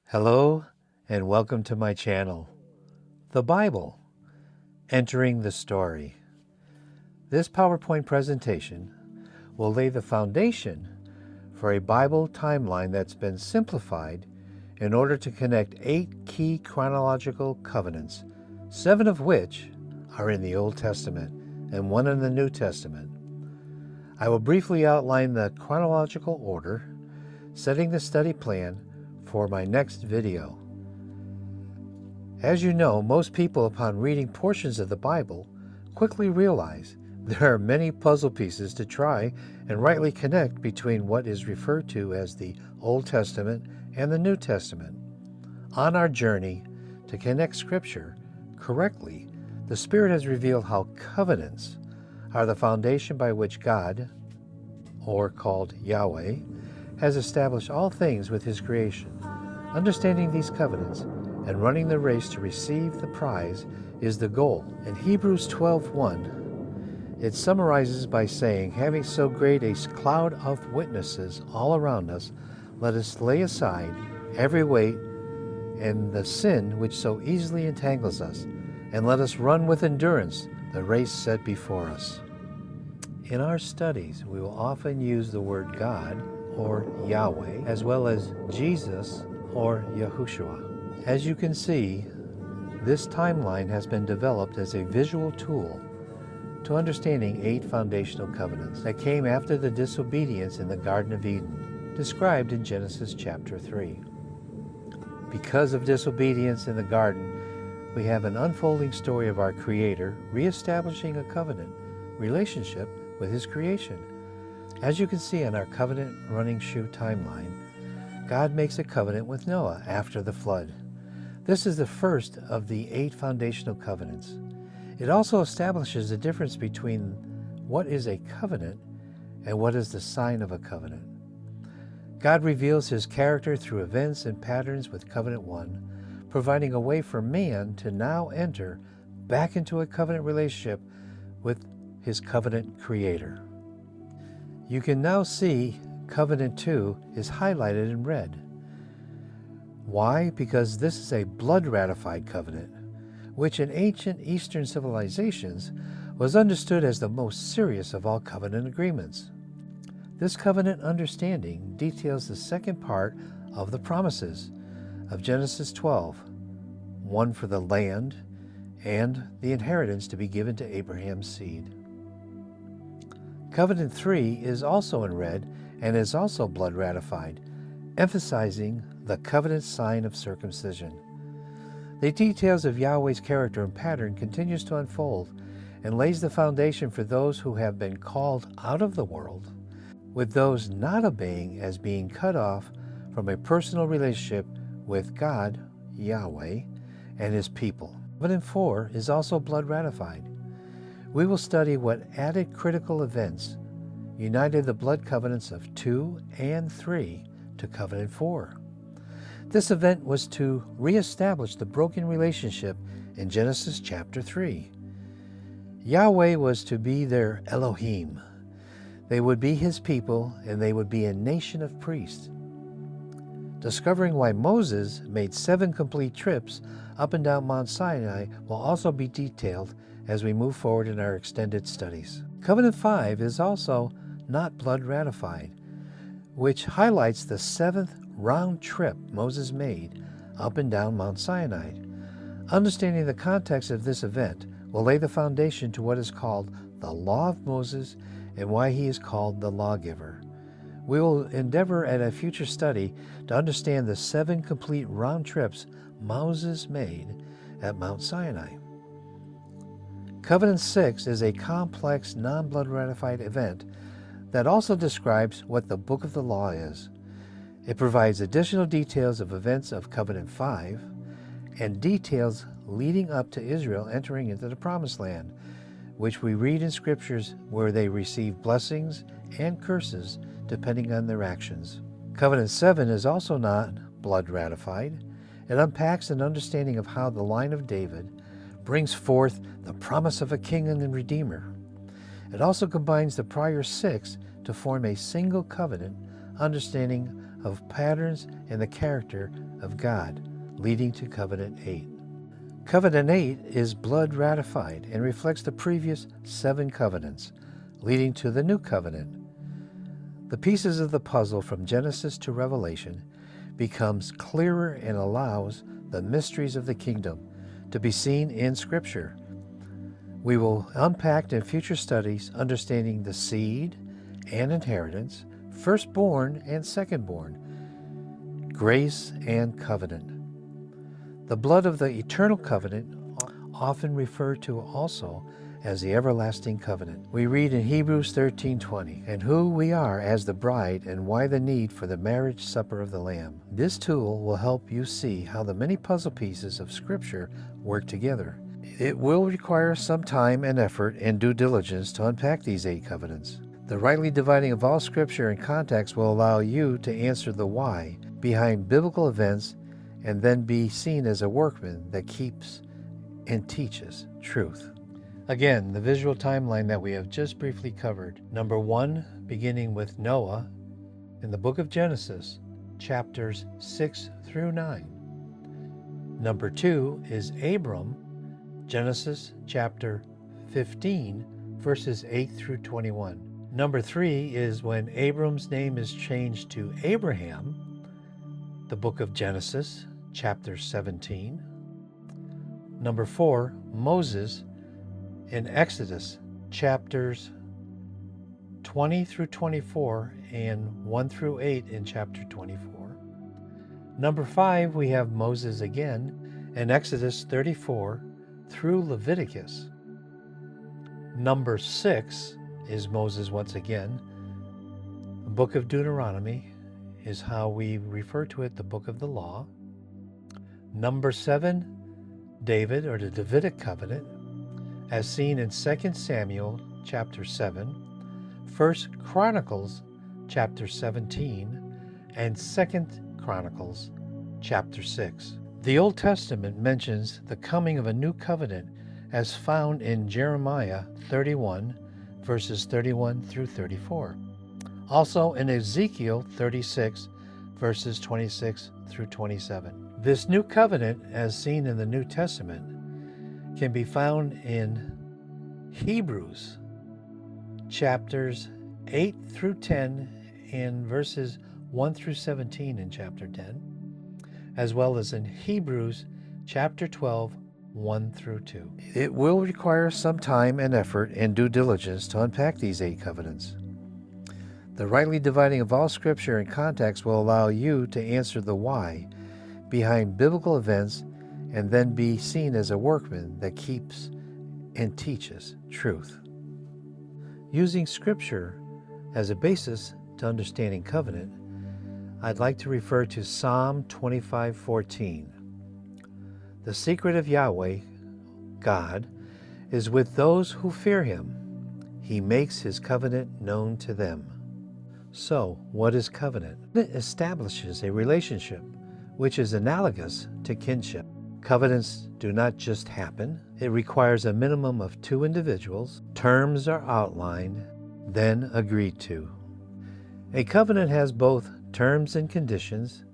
Hello and welcome to my channel, The Bible, Entering the Story. This PowerPoint presentation will lay the foundation for a Bible timeline that's been simplified in order to connect 8 key chronological covenants, 7 of which are in the Old Testament and 1 in the New Testament. I will briefly outline the chronological order, setting the study plan for my next video. As you know, most people upon reading portions of the Bible quickly realize there are many puzzle pieces to try and rightly connect between what is referred to as the Old Testament and the New Testament. On our journey to connect Scripture correctly, the Spirit has revealed how covenants are the foundation by which God, or called Yahweh, has established all things with His creation. Understanding these covenants and running the race to receive the prize is the goal. In Hebrews 12:1, it summarizes by saying, "Having so great a cloud of witnesses all around us, let us lay aside every weight and the sin which so easily entangles us, and let us run with endurance the race set before us." In our studies, we will often use the word God, or Yahweh, as well as Jesus, or Yahushua. As you can see, this timeline has been developed as a visual tool to understanding 8 foundational covenants that came after the disobedience in the Garden of Eden, described in Genesis chapter 3. Because of disobedience in the garden, we have an unfolding story of our Creator reestablishing a covenant relationship with His creation. As you can see on our covenant running shoe timeline, God makes a covenant with Noah after the flood. This is the first of the 8 foundational covenants. It also establishes the difference between what is a covenant and what is the sign of a covenant. God reveals His character through events and patterns with Covenant 1, providing a way for man to now enter back into a covenant relationship with his covenant creator. You can now see Covenant 2 is highlighted in red. Why? Because this is a blood-ratified covenant, which in ancient Eastern civilizations was understood as the most serious of all covenant agreements. This covenant understanding details the second part of the promises of Genesis 12, one for the land and the inheritance to be given to Abraham's seed. Covenant 3 is also in red and is also blood ratified, emphasizing the covenant sign of circumcision. The details of Yahweh's character and pattern continues to unfold and lays the foundation for those who have been called out of the world, with those not obeying as being cut off from a personal relationship with God, Yahweh, and His people. Covenant 4 is also blood ratified. We will study what added critical events united the blood covenants of 2 and 3 to Covenant 4. This event was to reestablish the broken relationship in Genesis chapter 3. Yahweh was to be their Elohim. They would be His people, and they would be a nation of priests. Discovering why Moses made 7 complete trips up and down Mount Sinai will also be detailed as we move forward in our extended studies. Covenant 5 is also not blood ratified, which highlights the 7th round trip Moses made up and down Mount Sinai. Understanding the context of this event will lay the foundation to what is called the Law of Moses and why he is called the lawgiver. We will endeavor at a future study to understand the 7 complete round trips Moses made at Mount Sinai. Covenant 6 is a complex, non-blood ratified event that also describes what the Book of the Law is. It provides additional details of events of Covenant 5 and details leading up to Israel entering into the Promised Land, which we read in Scriptures where they receive blessings and curses depending on their actions. Covenant 7 is also not blood ratified. It unpacks an understanding of how the line of David brings forth the promise of a king and redeemer. It also combines the prior 6 to form a single covenant understanding of patterns in the character of God, leading to Covenant 8. Covenant 8 is blood ratified and reflects the previous 7 covenants, leading to the new covenant. The pieces of the puzzle from Genesis to Revelation becomes clearer and allows the mysteries of the kingdom to be seen in Scripture. We will unpack in future studies understanding the seed and inheritance, firstborn and secondborn, grace and covenant. The blood of the eternal covenant, often referred to also as the everlasting covenant. We read in Hebrews 13:20, and who we are as the bride and why the need for the marriage supper of the Lamb. This tool will help you see how the many puzzle pieces of Scripture work together. It will require some time and effort and due diligence to unpack these 8 covenants. The rightly dividing of all Scripture and context will allow you to answer the why behind biblical events and then be seen as a workman that keeps and teaches truth. Again, the visual timeline that we have just briefly covered. Number 1, beginning with Noah in the book of Genesis, chapters 6 through 9. Number 2 is Abram, Genesis chapter 15, verses 8 through 21. Number 3 is when Abram's name is changed to Abraham, the book of Genesis, chapter 17. Number 4, Moses in Exodus, chapters 20 through 24 and 1 through 8 in chapter 24. Number 5, we have Moses again in Exodus 34 through Leviticus. Number 6 is Moses once again. The book of Deuteronomy is how we refer to it, the book of the law. Number 7, David, or the Davidic covenant, as seen in 2 Samuel chapter 7, 1 Chronicles chapter 17, and 2 Chronicles chapter 6. The Old Testament mentions the coming of a new covenant as found in Jeremiah 31, verses 31 through 34. Also in Ezekiel 36, verses 26 through 27. This new covenant, as seen in the New Testament, can be found in Hebrews chapters 8 through 10 and verses 1 through 17 in chapter 10, as well as in Hebrews chapter 12, 1 through 2. It will require some time and effort and due diligence to unpack these 8 covenants. The rightly dividing of all Scripture and context will allow you to answer the why behind biblical events and then be seen as a workman that keeps and teaches truth. Using Scripture as a basis to understanding covenant, I'd like to refer to Psalm 25:14. The secret of Yahweh, God, is with those who fear Him. He makes His covenant known to them. So, what is covenant? It establishes a relationship which is analogous to kinship. Covenants do not just happen. It requires a minimum of 2 individuals. Terms are outlined, then agreed to. A covenant has both terms and conditions,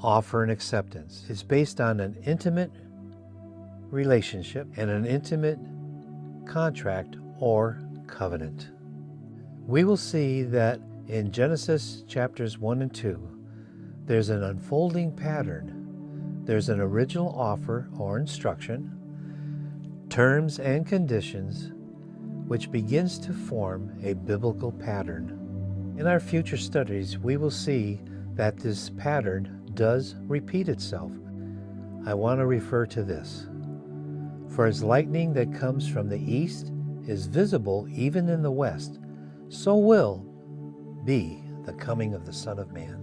offer and acceptance. It's based on an intimate relationship and an intimate contract or covenant. We will see that in Genesis chapters 1 and 2, there's an unfolding pattern. There's an original offer or instruction, terms and conditions, which begins to form a biblical pattern. In our future studies, we will see that this pattern does repeat itself. I want to refer to this. For as lightning that comes from the east is visible even in the west, so will be the coming of the Son of Man.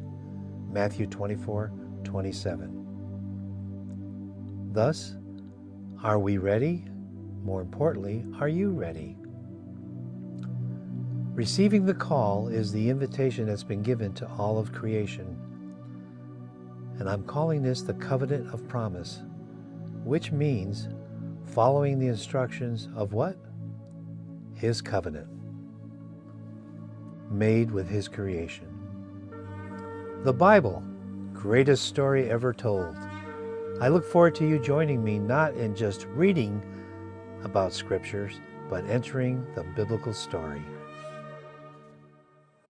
Matthew 24:27. Thus, are we ready? More importantly, are you ready? Receiving the call is the invitation that's been given to all of creation. And I'm calling this the covenant of promise, which means following the instructions of what? His covenant, made with His creation. The Bible, greatest story ever told. I look forward to you joining me not in just reading about scriptures, but entering the biblical story.